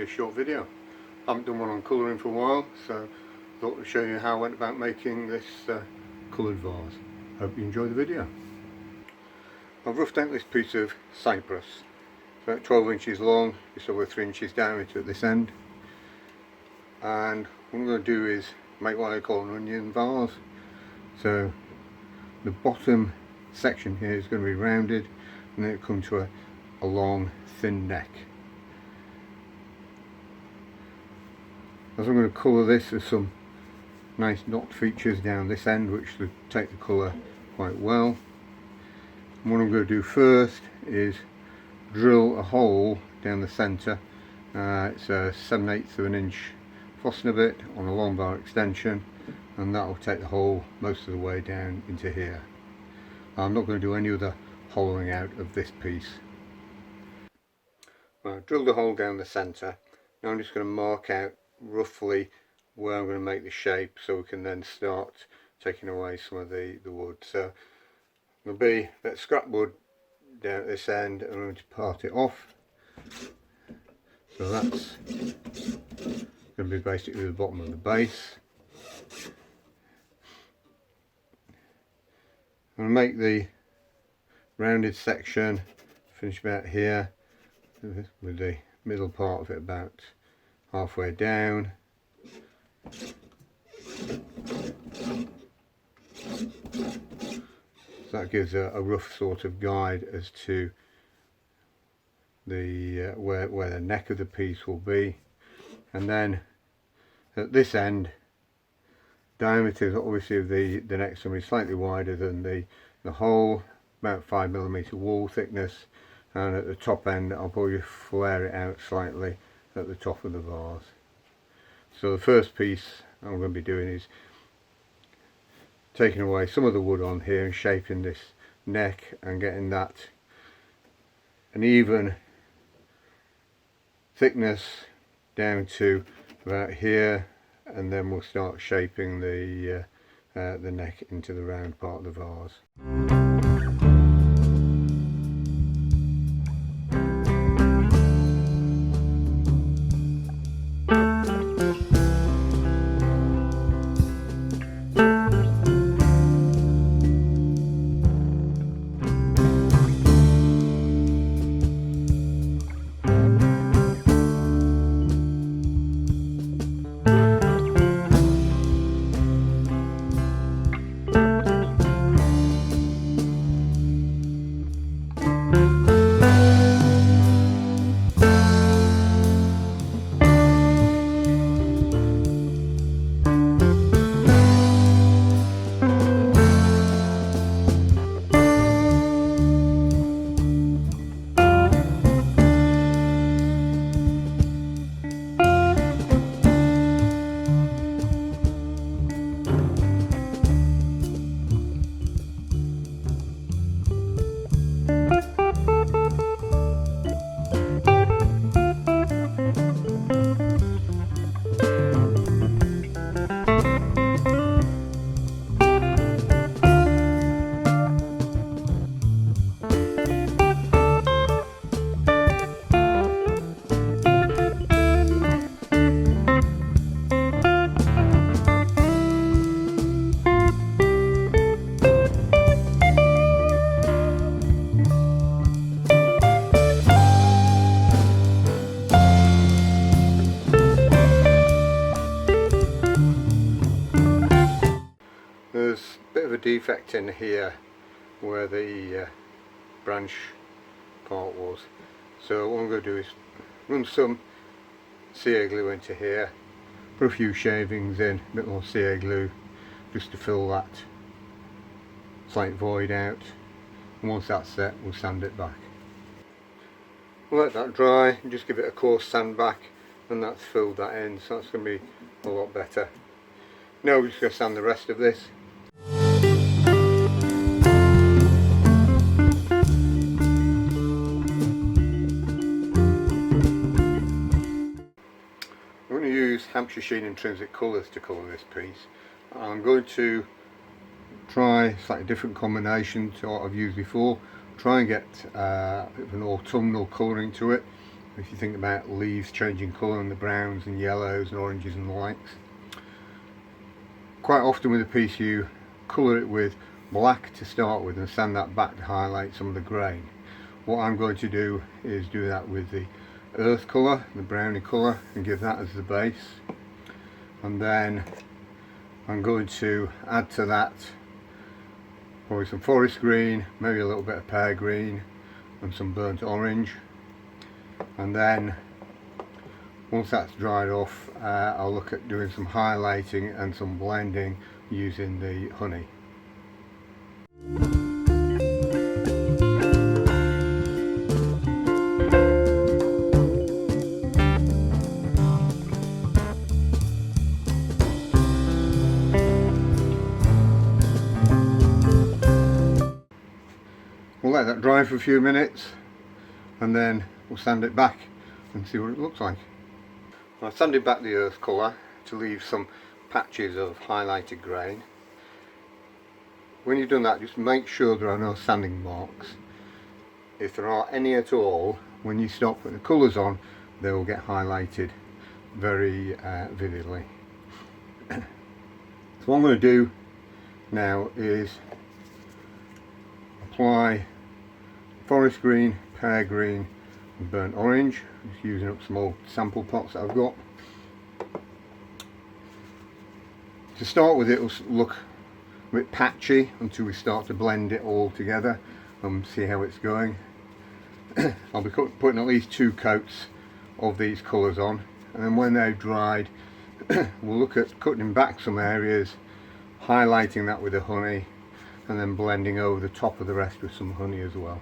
a short video. I haven't done one on colouring for a while, so I thought I'd show you how I went about making this coloured vase. Hope you enjoy the video. I've roughed out this piece of cypress. It's about 12 inches long, just over 3 inches diameter at this end. And what I'm going to do is make what I call an onion vase. So the bottom section here is going to be rounded, and then it comes to a long thin neck. As I'm going to colour this, there's some nice dot features down this end which will take the colour quite well. And what I'm going to do first is drill a hole down the centre. It's a 7/8 of an inch Forstner bit on a long bar extension, and that will take the hole most of the way down into here. I'm not going to do any other hollowing out of this piece. Well, I've drilled a hole down the centre. Now I'm just going to mark out roughly where I'm going to make the shape, so we can then start taking away some of the wood. So there'll be a bit of scrap wood down at this end, and I'm going to part it off. So that's going to be basically the bottom of the base. I'm going to make the rounded section finish about here, with the middle part of it about halfway down. So that gives a rough sort of guide as to the where the neck of the piece will be. And then at this end, diameter obviously of the neck's going to be slightly wider than the hole, about 5mm wall thickness, and at the top end I'll probably flare it out slightly at the top of the vase. So the first piece I'm going to be doing is taking away some of the wood on here and shaping this neck and getting that an even thickness down to about here, and then we'll start shaping the neck into the round part of the vase. There's a bit of a defect in here where the branch part was, so what I'm going to do is run some CA glue into here, put a few shavings in, a bit more CA glue just to fill that slight void out, and once that's set we'll sand it back. We'll let that dry and just give it a coarse sand back, and that's filled that in, so that's going to be a lot better. Now we're just going to sand the rest of this. I'm going to use Hampshire Sheen Intrinsic Colours to colour this piece. I'm going to try a slightly different combination to what I've used before. Try and get a bit of an autumnal colouring to it. if you think about leaves changing colour and the browns and yellows and oranges and the likes. Quite often with a piece you colour it with black to start with and sand that back to highlight some of the grain. What I'm going to do is do that with the earth colour, the browny colour, and give that as the base. And then I'm going to add to that probably some forest green, maybe a little bit of pear green and some burnt orange. And then once that's dried off, I'll look at doing some highlighting and some blending using the honey. We'll let that dry for a few minutes and then we'll sand it back and see what it looks like. I sanded back the earth colour to leave some patches of highlighted grain. When you've done that, just make sure there are no sanding marks. If there are any at all, when you start putting the colours on, they will get highlighted very vividly. So what I'm going to do now is apply forest green, pear green and burnt orange. Just using up some old sample pots that I've got. To start with, it will look a bit patchy until we start to blend it all together and see how it's going. I'll be putting at least 2 coats of these colours on, and then when they're dried we'll look at cutting back some areas, highlighting that with the honey, and then blending over the top of the rest with some honey as well.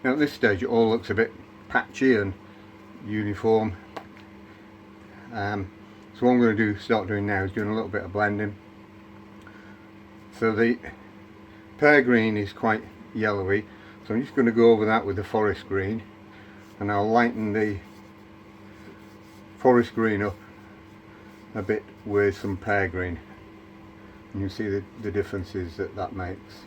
Now at this stage it all looks a bit patchy and uniform, so what I'm going to start doing now is doing a little bit of blending. So the pear green is quite yellowy, so I'm just going to go over that with the forest green, and I'll lighten the forest green up a bit with some pear green, and you see the differences that makes.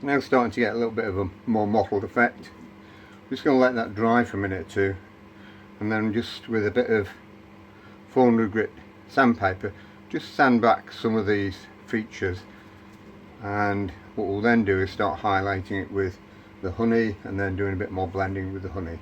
Now starting to get a little bit of a more mottled effect. I'm just going to let that dry for a minute or two, and then just with a bit of 400 grit sandpaper just sand back some of these features, and what we'll then do is start highlighting it with the honey and then doing a bit more blending with the honey.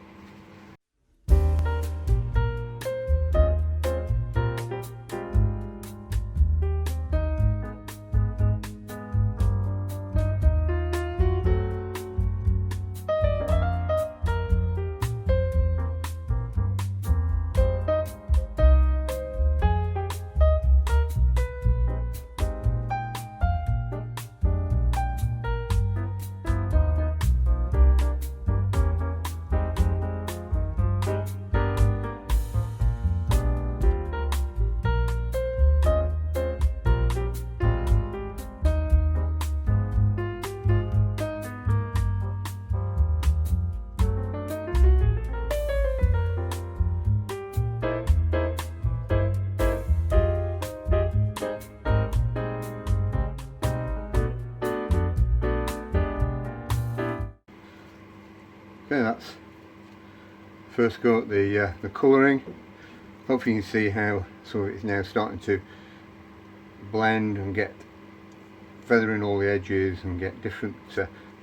Okay, that's first go at the colouring. Hopefully you can see how some of it's now starting to blend and get feathering all the edges and get different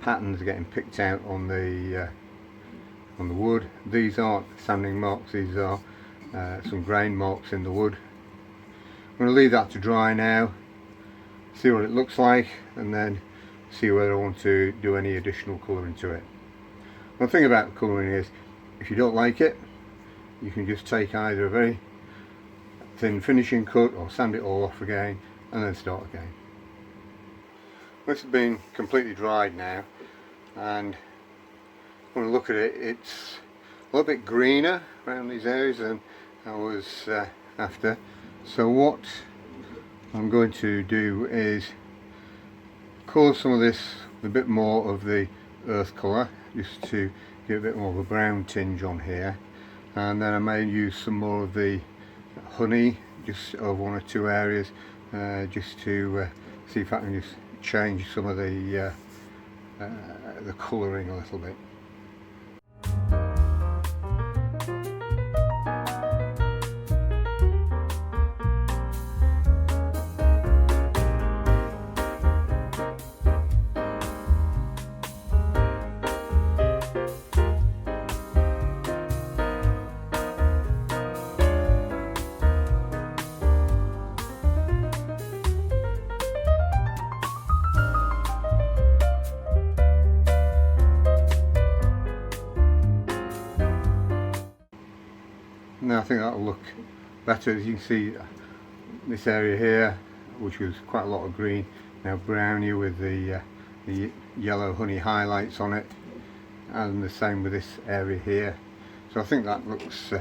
patterns getting picked out on the wood. These aren't sanding marks, these are some grain marks in the wood. I'm going to leave that to dry now, see what it looks like, and then see whether I want to do any additional colouring to it. One thing about colouring is, if you don't like it, you can just take either a very thin finishing cut or sand it all off again and then start again. This has been completely dried now, and when I look at it, it's a little bit greener around these areas than I was after. So what I'm going to do is colour some of this with a bit more of the earth colour, just to get a bit more of a brown tinge on here, and then I may use some more of the honey just over one or two areas, just to see if I can just change some of the colouring a little bit. Now I think that'll look better. As you can see, this area here, which was quite a lot of green, now browny with the yellow honey highlights on it, and the same with this area here. So I think that looks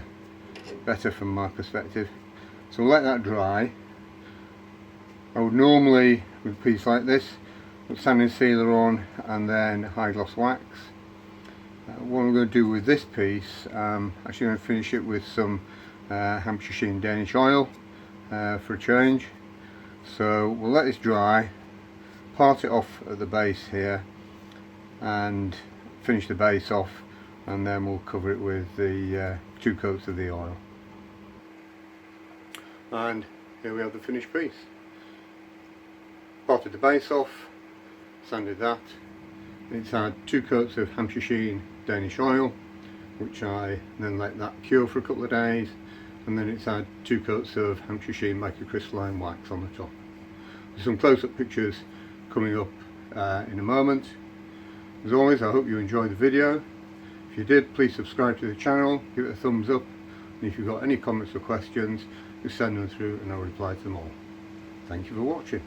better from my perspective. So we'll let that dry. I would normally, with a piece like this, put sanding sealer on and then high gloss wax. What I'm going to do with this piece, actually going to finish it with some Hampshire Sheen Danish oil for a change. So we'll let this dry, part it off at the base here and finish the base off, and then we'll cover it with the 2 coats of the oil. And here we have the finished piece. Parted the base off, sanded that. It's had 2 coats of Hampshire Sheen Danish oil, which I then let that cure for a couple of days, and then it's had 2 coats of Hampshire Sheen microcrystalline wax on the top. There's some close-up pictures coming up in a moment. As always, I hope you enjoyed the video. If you did, please subscribe to the channel, give it a thumbs up, and if you've got any comments or questions, just send them through and I'll reply to them all. Thank you for watching.